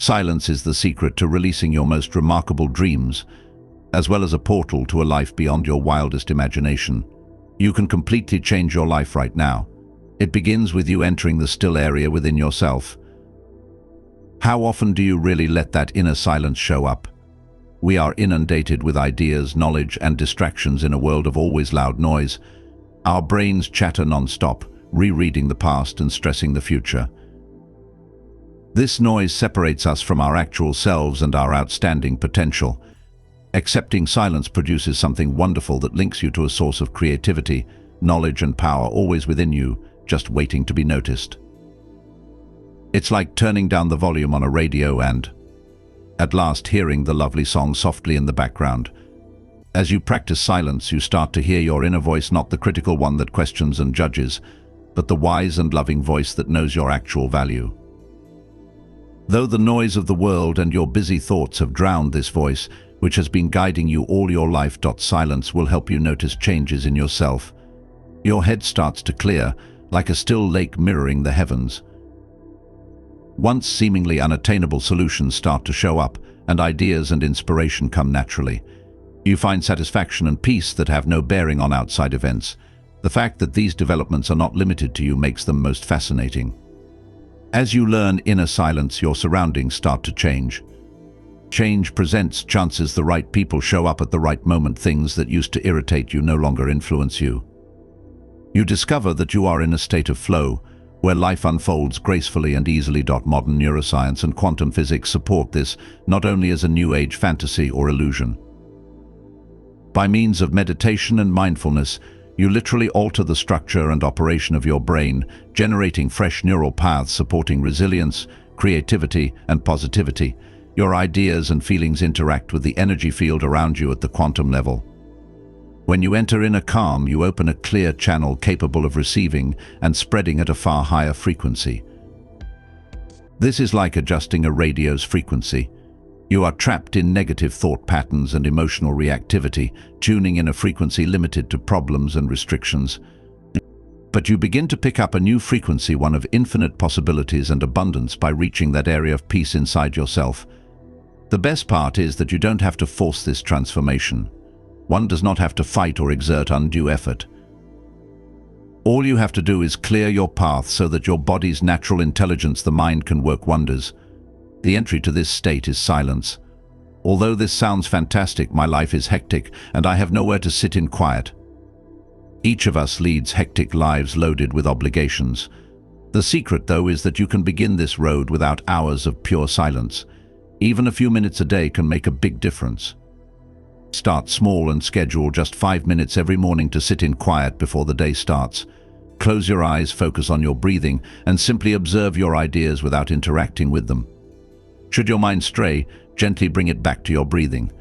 Silence is the secret to releasing your most remarkable dreams, as well as a portal to a life beyond your wildest imagination. You can completely change your life right now. It begins with you entering the still area within yourself. How often do you really let that inner silence show up? We are inundated with ideas, knowledge, and distractions in a world of always loud noise. Our brains chatter non-stop, rereading the past and stressing the future. This noise separates us from our actual selves and our outstanding potential. Accepting silence produces something wonderful that links you to a source of creativity, knowledge, and power always within you, just waiting to be noticed. It's like turning down the volume on a radio and, at last, hearing the lovely song softly in the background. As you practice silence, you start to hear your inner voice, not the critical one that questions and judges, but the wise and loving voice that knows your actual value. Though the noise of the world and your busy thoughts have drowned this voice, which has been guiding you all your life, silence will help you notice changes in yourself. Your head starts to clear, like a still lake mirroring the heavens. Once seemingly unattainable solutions start to show up, and ideas and inspiration come naturally. You find satisfaction and peace that have no bearing on outside events. The fact that these developments are not limited to you makes them most fascinating. As you learn inner silence, your surroundings start to change. Change presents chances. The right people show up at the right moment. Things that used to irritate you no longer influence you. You discover that you are in a state of flow, where life unfolds gracefully and easily. Modern neuroscience and quantum physics support this, not only as a new age fantasy or illusion. By means of meditation and mindfulness, you literally alter the structure and operation of your brain, generating fresh neural paths supporting resilience, creativity, and positivity. Your ideas and feelings interact with the energy field around you at the quantum level. When you enter inner calm, you open a clear channel capable of receiving and spreading at a far higher frequency. This is like adjusting a radio's frequency. You are trapped in negative thought patterns and emotional reactivity, tuning in a frequency limited to problems and restrictions. But you begin to pick up a new frequency, one of infinite possibilities and abundance, by reaching that area of peace inside yourself. The best part is that you don't have to force this transformation. One does not have to fight or exert undue effort. All you have to do is clear your path so that your body's natural intelligence, the mind, can work wonders. The entry to this state is silence. Although this sounds fantastic, my life is hectic and I have nowhere to sit in quiet. Each of us leads hectic lives loaded with obligations. The secret, though, is that you can begin this road without hours of pure silence. Even a few minutes a day can make a big difference. Start small and schedule just 5 minutes every morning to sit in quiet before the day starts. Close your eyes, focus on your breathing, and simply observe your ideas without interacting with them. Should your mind stray, gently bring it back to your breathing.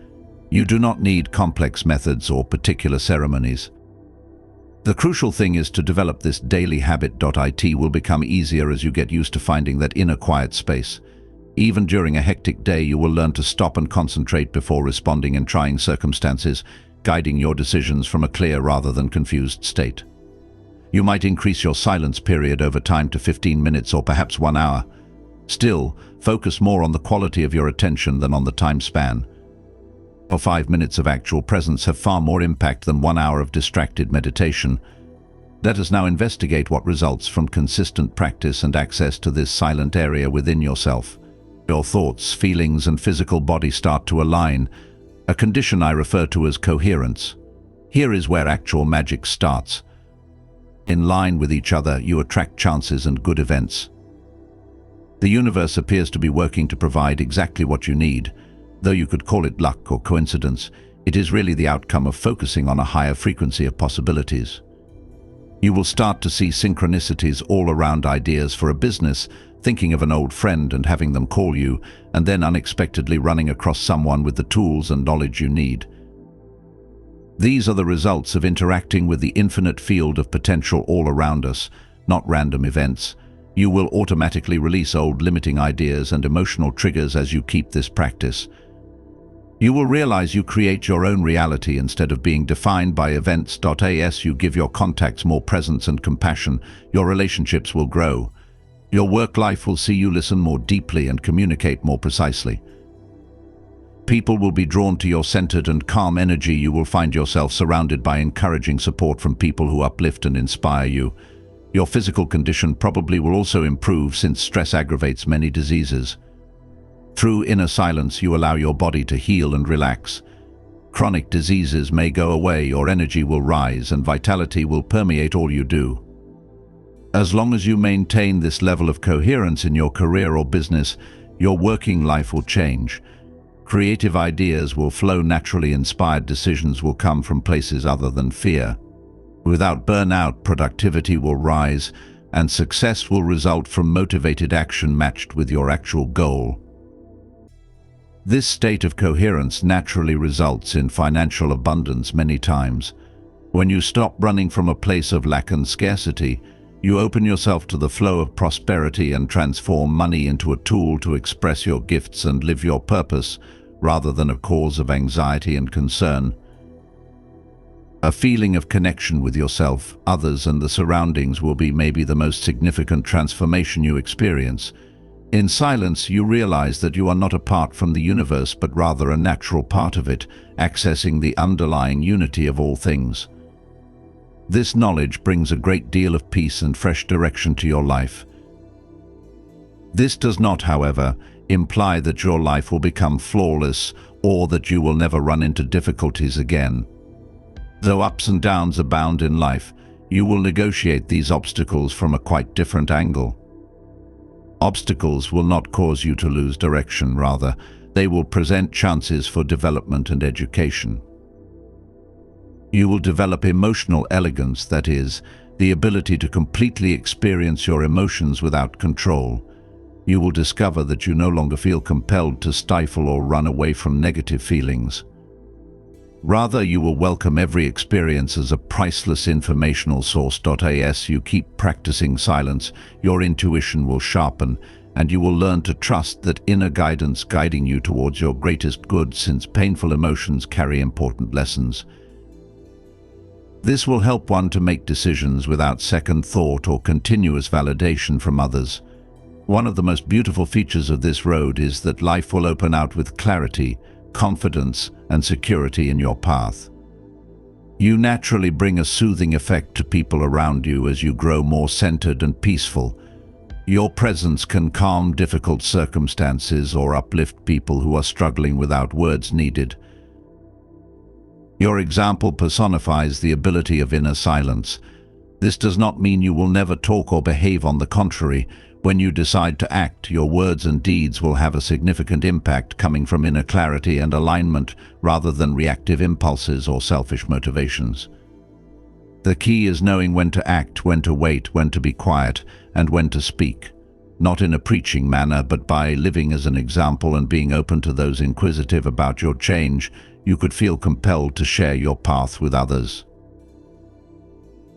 You do not need complex methods or particular ceremonies. The crucial thing is to develop this daily habit. It will become easier as you get used to finding that inner quiet space. Even during a hectic day, you will learn to stop and concentrate before responding in trying circumstances, guiding your decisions from a clear rather than confused state. You might increase your silence period over time to 15 minutes or perhaps 1 hour. Still, focus more on the quality of your attention than on the time span. 5 minutes of actual presence have far more impact than 1 hour of distracted meditation. Let us now investigate what results from consistent practice and access to this silent area within yourself. Your thoughts, feelings, and physical body start to align, a condition I refer to as coherence. Here is where actual magic starts. In line with each other, you attract chances and good events. The universe appears to be working to provide exactly what you need. Though you could call it luck or coincidence, it is really the outcome of focusing on a higher frequency of possibilities. You will start to see synchronicities all around: ideas for a business, thinking of an old friend and having them call you, and then unexpectedly running across someone with the tools and knowledge you need. These are the results of interacting with the infinite field of potential all around us, not random events. You will automatically release old limiting ideas and emotional triggers as you keep this practice. You will realize you create your own reality instead of being defined by events. As you give your contacts more presence and compassion, your relationships will grow. Your work life will see you listen more deeply and communicate more precisely. People will be drawn to your centered and calm energy. You will find yourself surrounded by encouraging support from people who uplift and inspire you. Your physical condition probably will also improve, since stress aggravates many diseases. Through inner silence, you allow your body to heal and relax. Chronic diseases may go away, your energy will rise, and vitality will permeate all you do. As long as you maintain this level of coherence in your career or business, your working life will change. Creative ideas will flow naturally, inspired decisions will come from places other than fear. Without burnout, productivity will rise, and success will result from motivated action matched with your actual goal. This state of coherence naturally results in financial abundance many times. When you stop running from a place of lack and scarcity, you open yourself to the flow of prosperity and transform money into a tool to express your gifts and live your purpose, rather than a cause of anxiety and concern. A feeling of connection with yourself, others, and the surroundings will be maybe the most significant transformation you experience. In silence, you realize that you are not apart from the universe, but rather a natural part of it, accessing the underlying unity of all things. This knowledge brings a great deal of peace and fresh direction to your life. This does not, however, imply that your life will become flawless or that you will never run into difficulties again. Though ups and downs abound in life, you will negotiate these obstacles from a quite different angle. Obstacles will not cause you to lose direction, rather, they will present chances for development and education. You will develop emotional elegance, that is, the ability to completely experience your emotions without control. You will discover that you no longer feel compelled to stifle or run away from negative feelings. Rather, you will welcome every experience as a priceless informational source. As you keep practicing silence, your intuition will sharpen, and you will learn to trust that inner guidance guiding you towards your greatest good, since painful emotions carry important lessons. This will help one to make decisions without second thought or continuous validation from others. One of the most beautiful features of this road is that life will open out with clarity, confidence, and security in your path. You naturally bring a soothing effect to people around you as you grow more centered and peaceful. Your presence can calm difficult circumstances or uplift people who are struggling without words needed. Your example personifies the ability of inner silence. This does not mean you will never talk or behave. On the contrary, when you decide to act, your words and deeds will have a significant impact, coming from inner clarity and alignment rather than reactive impulses or selfish motivations. The key is knowing when to act, when to wait, when to be quiet, and when to speak. Not in a preaching manner, but by living as an example and being open to those inquisitive about your change. You could feel compelled to share your path with others.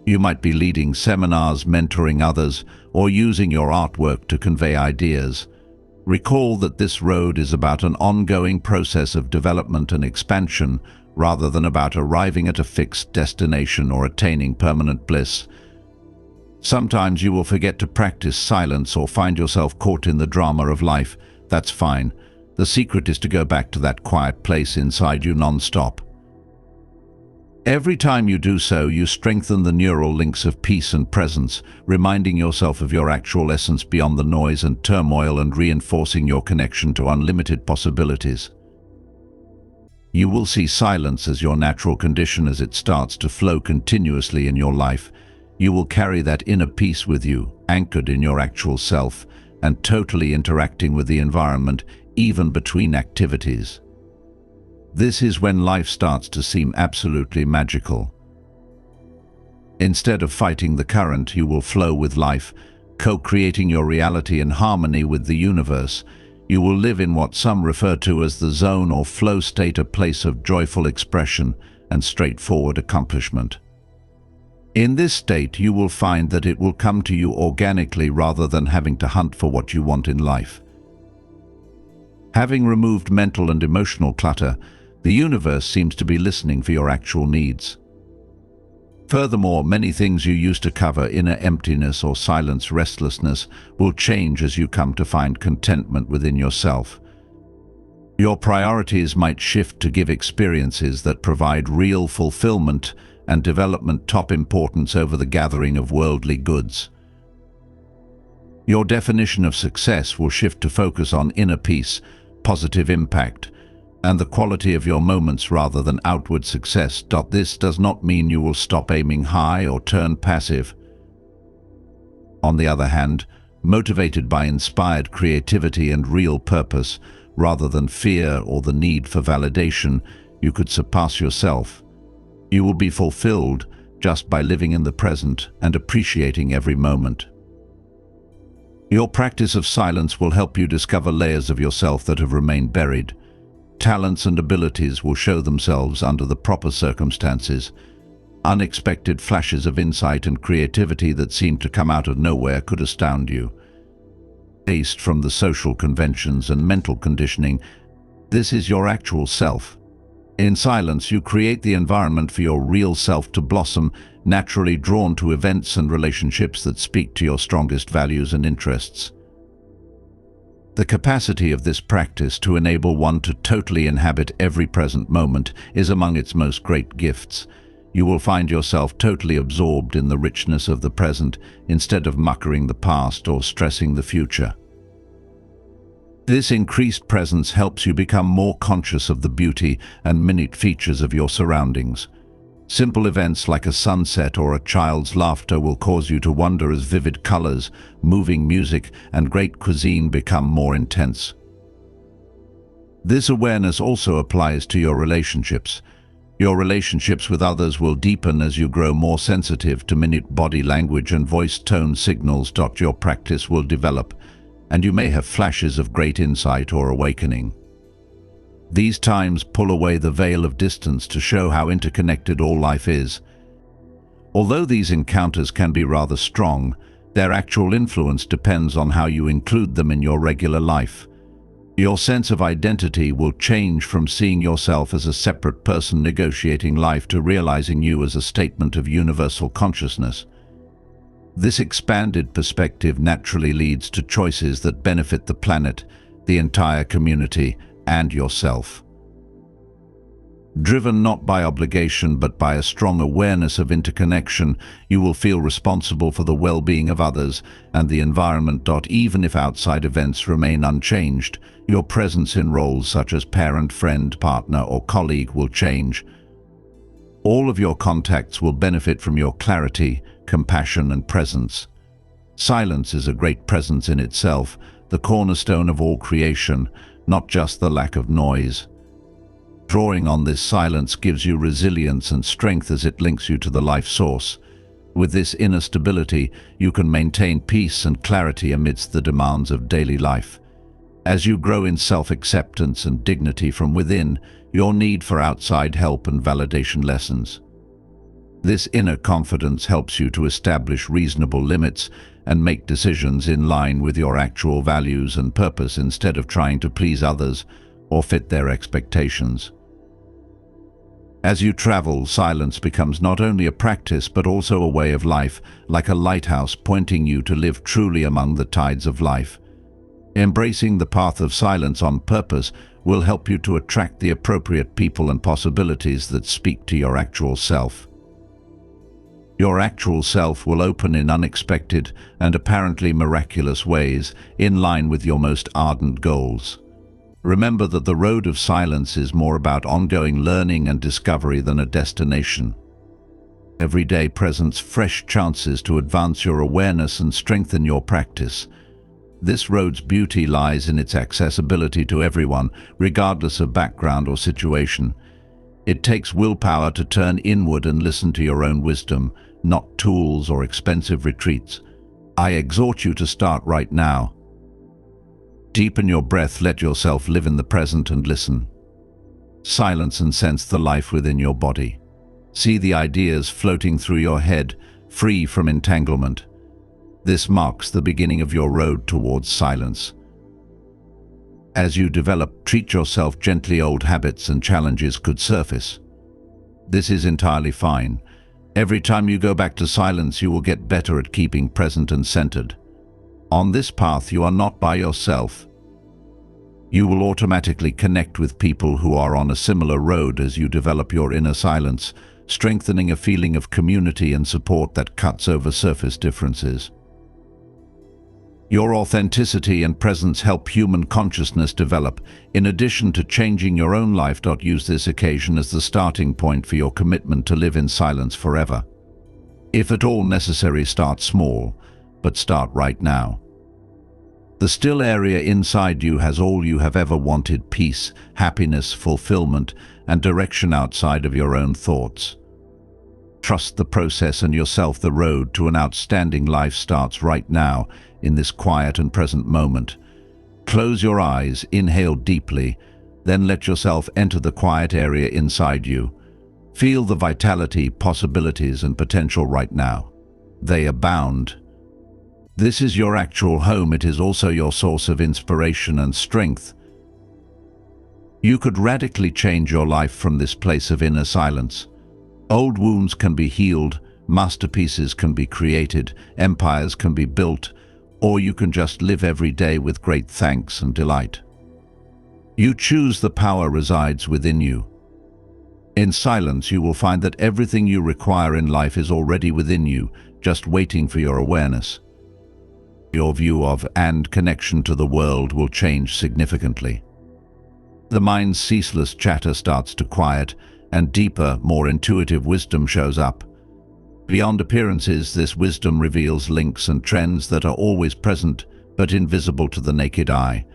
You might be leading seminars, mentoring others, or using your artwork to convey ideas. Recall that this road is about an ongoing process of development and expansion, rather than about arriving at a fixed destination or attaining permanent bliss. Sometimes you will forget to practice silence or find yourself caught in the drama of life. That's fine. The secret is to go back to that quiet place inside you non-stop. Every time you do so, you strengthen the neural links of peace and presence, reminding yourself of your actual essence beyond the noise and turmoil and reinforcing your connection to unlimited possibilities. You will see silence as your natural condition as it starts to flow continuously in your life. You will carry that inner peace with you, anchored in your actual self, and totally interacting with the environment, even between activities. This is when life starts to seem absolutely magical. Instead of fighting the current, you will flow with life, co-creating your reality in harmony with the universe. You will live in what some refer to as the zone or flow state, a place of joyful expression and straightforward accomplishment. In this state, you will find that it will come to you organically rather than having to hunt for what you want in life. Having removed mental and emotional clutter, the universe seems to be listening for your actual needs. Furthermore, many things you used to cover, inner emptiness or silence, restlessness, will change as you come to find contentment within yourself. Your priorities might shift to give experiences that provide real fulfillment and development top importance over the gathering of worldly goods. Your definition of success will shift to focus on inner peace, positive impact, and the quality of your moments rather than outward success. This does not mean you will stop aiming high or turn passive. On the other hand, motivated by inspired creativity and real purpose, rather than fear or the need for validation, you could surpass yourself. You will be fulfilled just by living in the present and appreciating every moment. Your practice of silence will help you discover layers of yourself that have remained buried. Talents and abilities will show themselves under the proper circumstances. Unexpected flashes of insight and creativity that seem to come out of nowhere could astound you. Based from the social conventions and mental conditioning, this is your actual self. In silence, you create the environment for your real self to blossom, naturally drawn to events and relationships that speak to your strongest values and interests. The capacity of this practice to enable one to totally inhabit every present moment is among its most great gifts. You will find yourself totally absorbed in the richness of the present instead of muckering the past or stressing the future. This increased presence helps you become more conscious of the beauty and minute features of your surroundings. Simple events like a sunset or a child's laughter will cause you to wonder as vivid colors, moving music, and great cuisine become more intense. This awareness also applies to your relationships. Your relationships with others will deepen as you grow more sensitive to minute body language and voice tone signals. Your practice will develop, and you may have flashes of great insight or awakening. These times pull away the veil of distance to show how interconnected all life is. Although these encounters can be rather strong, their actual influence depends on how you include them in your regular life. Your sense of identity will change from seeing yourself as a separate person negotiating life to realizing you as a statement of universal consciousness. This expanded perspective naturally leads to choices that benefit the planet, the entire community, and yourself. Driven not by obligation but by a strong awareness of interconnection, you will feel responsible for the well-being of others and the environment. Even if outside events remain unchanged, your presence in roles such as parent, friend, partner, or colleague will change. All of your contacts will benefit from your clarity, compassion, and presence. Silence is a great presence in itself, the cornerstone of all creation, not just the lack of noise. Drawing on this silence gives you resilience and strength as it links you to the life source. With this inner stability, you can maintain peace and clarity amidst the demands of daily life. As you grow in self-acceptance and dignity from within, your need for outside help and validation lessens. This inner confidence helps you to establish reasonable limits and make decisions in line with your actual values and purpose instead of trying to please others or fit their expectations. As you travel, silence becomes not only a practice but also a way of life, like a lighthouse pointing you to live truly among the tides of life. Embracing the path of silence on purpose will help you to attract the appropriate people and possibilities that speak to your actual self. Your actual self will open in unexpected and apparently miraculous ways, in line with your most ardent goals. Remember that the road of silence is more about ongoing learning and discovery than a destination. Every day presents fresh chances to advance your awareness and strengthen your practice. This road's beauty lies in its accessibility to everyone, regardless of background or situation. It takes willpower to turn inward and listen to your own wisdom, not tools or expensive retreats. I exhort you to start right now. Deepen your breath, let yourself live in the present and listen. Silence and sense the life within your body. See the ideas floating through your head, free from entanglement. This marks the beginning of your road towards silence. As you develop, treat yourself gently. Old habits and challenges could surface. This is entirely fine. Every time you go back to silence, you will get better at keeping present and centered. On this path, you are not by yourself. You will automatically connect with people who are on a similar road as you develop your inner silence, strengthening a feeling of community and support that cuts over surface differences. Your authenticity and presence help human consciousness develop. In addition to changing your own life, use this occasion as the starting point for your commitment to live in silence forever. If at all necessary, start small, but start right now. The still area inside you has all you have ever wanted: peace, happiness, fulfillment, and direction outside of your own thoughts. Trust the process and yourself. The road to an outstanding life starts right now, in this quiet and present moment. Close your eyes, inhale deeply, then let yourself enter the quiet area inside you. Feel the vitality, possibilities, and potential right now. They abound. This is your actual home. It is also your source of inspiration and strength. You could radically change your life from this place of inner silence. Old wounds can be healed, masterpieces can be created, empires can be built, or you can just live every day with great thanks and delight. You choose. The power resides within you. In silence, you will find that everything you require in life is already within you, just waiting for your awareness. Your view of and connection to the world will change significantly. The mind's ceaseless chatter starts to quiet, and deeper, more intuitive wisdom shows up. Beyond appearances, this wisdom reveals links and trends that are always present but invisible to the naked eye.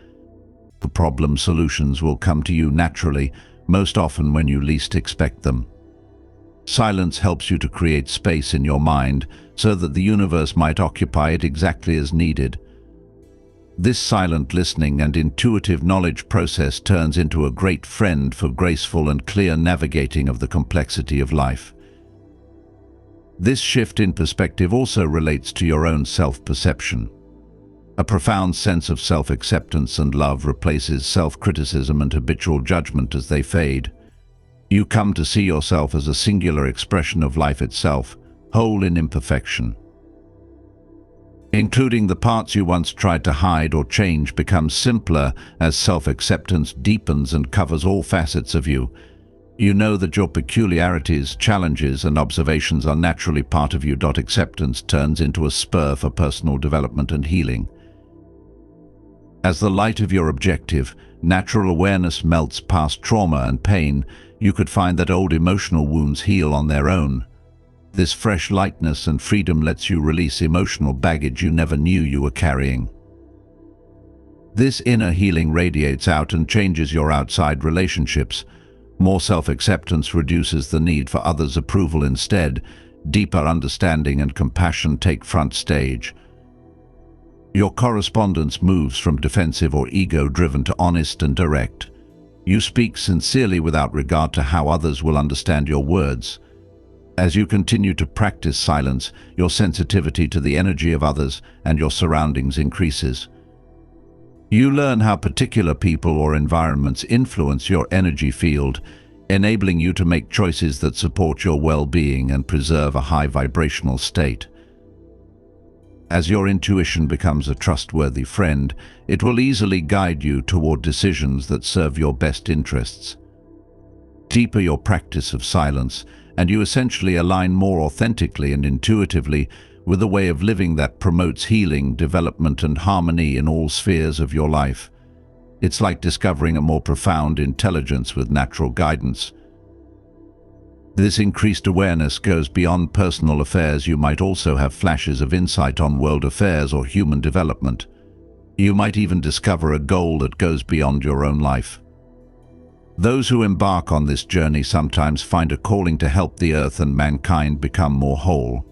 The problem solutions will come to you naturally, most often when you least expect them. Silence helps you to create space in your mind so that the universe might occupy it exactly as needed. This silent listening and intuitive knowledge process turns into a great friend for graceful and clear navigating of the complexity of life. This shift in perspective also relates to your own self-perception. A profound sense of self-acceptance and love replaces self-criticism and habitual judgment as they fade. You come to see yourself as a singular expression of life itself, whole in imperfection. Including the parts you once tried to hide or change becomes simpler as self-acceptance deepens and covers all facets of you. You know that your peculiarities, challenges, and observations are naturally part of you. Acceptance turns into a spur for personal development and healing. As the light of your objective, natural awareness melts past trauma and pain, you could find that old emotional wounds heal on their own. This fresh lightness and freedom lets you release emotional baggage you never knew you were carrying. This inner healing radiates out and changes your outside relationships. More self-acceptance reduces the need for others' approval instead. Deeper understanding and compassion take front stage. Your correspondence moves from defensive or ego-driven to honest and direct. You speak sincerely without regard to how others will understand your words. As you continue to practice silence, your sensitivity to the energy of others and your surroundings increases. You learn how particular people or environments influence your energy field, enabling you to make choices that support your well-being and preserve a high vibrational state. As your intuition becomes a trustworthy friend, it will easily guide you toward decisions that serve your best interests. Deeper your practice of silence, and you essentially align more authentically and intuitively with a way of living that promotes healing, development, and harmony in all spheres of your life. It's like discovering a more profound intelligence with natural guidance. This increased awareness goes beyond personal affairs. You might also have flashes of insight on world affairs or human development. You might even discover a goal that goes beyond your own life. Those who embark on this journey sometimes find a calling to help the earth and mankind become more whole.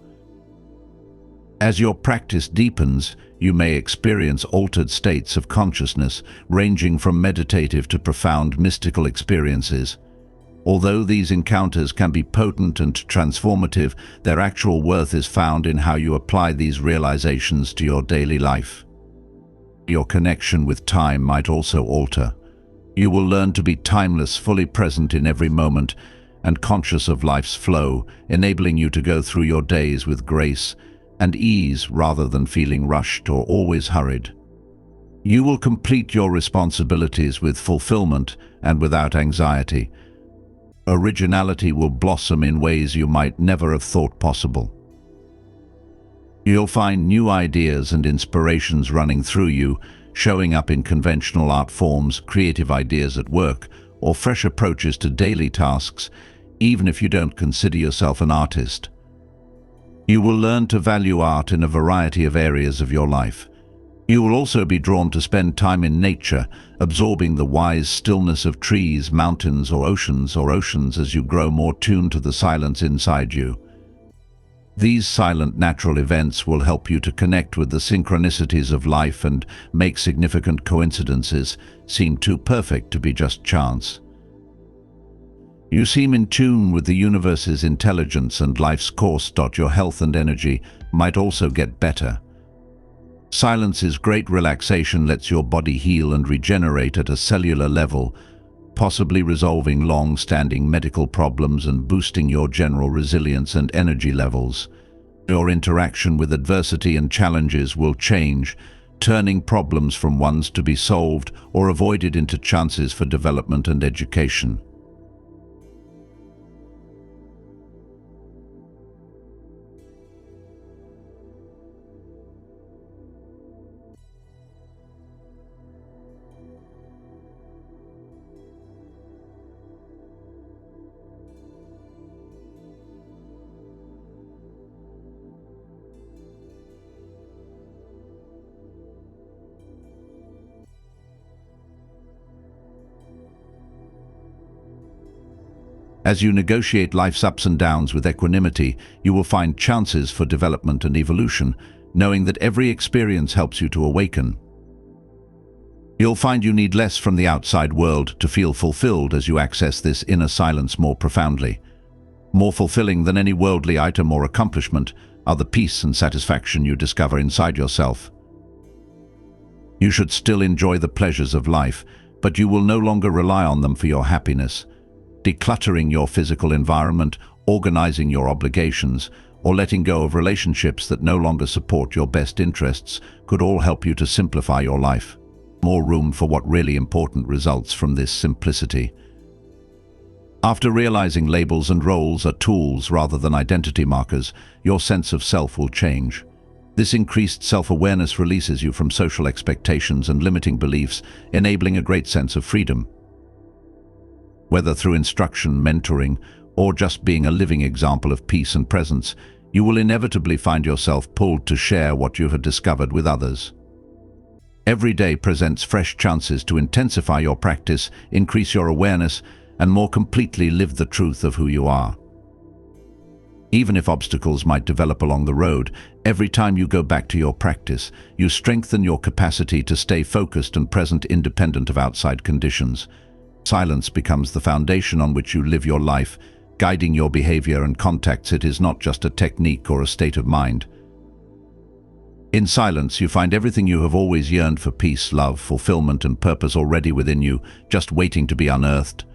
As your practice deepens, you may experience altered states of consciousness, ranging from meditative to profound mystical experiences. Although these encounters can be potent and transformative, their actual worth is found in how you apply these realizations to your daily life. Your connection with time might also alter. You will learn to be timeless, fully present in every moment, and conscious of life's flow, enabling you to go through your days with grace and ease rather than feeling rushed or always hurried. You will complete your responsibilities with fulfillment and without anxiety. Originality will blossom in ways you might never have thought possible. You'll find new ideas and inspirations running through you, showing up in conventional art forms, creative ideas at work, or fresh approaches to daily tasks, even if you don't consider yourself an artist. You will learn to value art in a variety of areas of your life. You will also be drawn to spend time in nature, absorbing the wise stillness of trees, mountains, or oceans as you grow more tuned to the silence inside you. These silent natural events will help you to connect with the synchronicities of life and make significant coincidences seem too perfect to be just chance. You seem in tune with the universe's intelligence and life's course. Your health and energy might also get better. Silence's great relaxation lets your body heal and regenerate at a cellular level, possibly resolving long-standing medical problems and boosting your general resilience and energy levels. Your interaction with adversity and challenges will change, turning problems from ones to be solved or avoided into chances for development and education. As you negotiate life's ups and downs with equanimity, you will find chances for development and evolution, knowing that every experience helps you to awaken. You'll find you need less from the outside world to feel fulfilled as you access this inner silence more profoundly. More fulfilling than any worldly item or accomplishment are the peace and satisfaction you discover inside yourself. You should still enjoy the pleasures of life, but you will no longer rely on them for your happiness. Decluttering your physical environment, organizing your obligations, or letting go of relationships that no longer support your best interests could all help you to simplify your life. More room for what really important results from this simplicity. After realizing labels and roles are tools rather than identity markers, your sense of self will change. This increased self-awareness releases you from social expectations and limiting beliefs, enabling a great sense of freedom. Whether through instruction, mentoring, or just being a living example of peace and presence, you will inevitably find yourself pulled to share what you have discovered with others. Every day presents fresh chances to intensify your practice, increase your awareness, and more completely live the truth of who you are. Even if obstacles might develop along the road, every time you go back to your practice, you strengthen your capacity to stay focused and present independent of outside conditions. Silence becomes the foundation on which you live your life, guiding your behavior and contacts. It is not just a technique or a state of mind. In silence, you find everything you have always yearned for: peace, love, fulfillment, and purpose already within you, just waiting to be unearthed.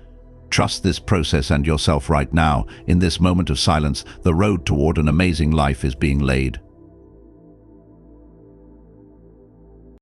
Trust this process and yourself right now. In this moment of silence, the road toward an amazing life is being laid.